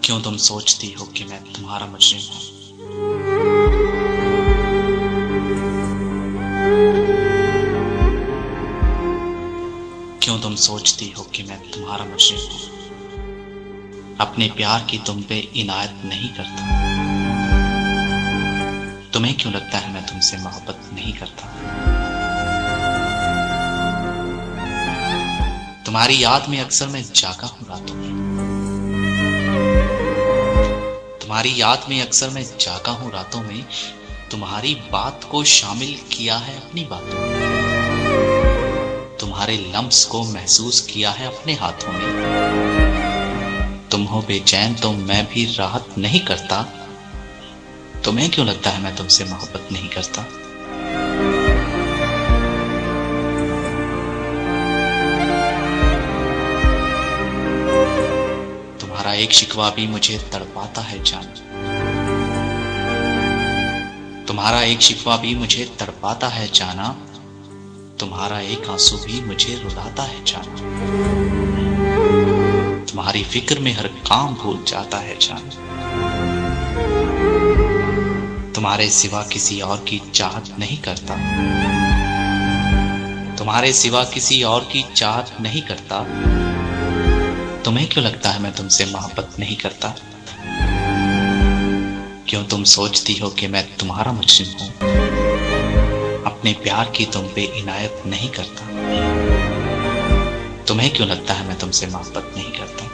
क्यों तुम सोचती हो कि मैं तुम्हारा मुजरिम हूँ? क्यों तुम सोचती हो कि मैं तुम्हारा मुजरिम हूँ? अपने प्यार की तुम पे इनायत नहीं करता। तुम्हें क्यों लगता है मैं तुमसे मोहब्बत नहीं करता? तुम्हारी याद में अक्सर मैं जागा हूँ रातों में। तुम्हारी याद में अक्सर मैं जागा हूँ रातों में। तुम्हारी बात को शामिल किया है अपनी बातों में। तुम्हारे लम्स को महसूस किया है अपने हाथों में। तुम हो बेचैन तो मैं भी राहत नहीं करता। तुम्हें क्यों लगता है मैं तुमसे मोहब्बत नहीं करता? तुम्हारा एक शिकवा भी मुझे तड़पाता है जान। तुम्हारा एक शिकवा भी मुझे तड़पाता है जाना। तुम्हारा एक आंसू भी मुझे रुलाता है जाना। तुम्हारी फिक्र में हर काम भूल जाता है जान। तुम्हारे सिवा किसी और की चाहत नहीं करता। तुम्हारे सिवा किसी और की चाहत नहीं करता। तुम्हें क्यों लगता है मैं तुमसे मोहब्बत नहीं करता? क्यों तुम सोचती हो कि मैं तुम्हारा मुजरिम हूँ? अपने प्यार की तुम पे इनायत नहीं करता। तुम्हें क्यों लगता है मैं तुमसे मोहब्बत नहीं करता?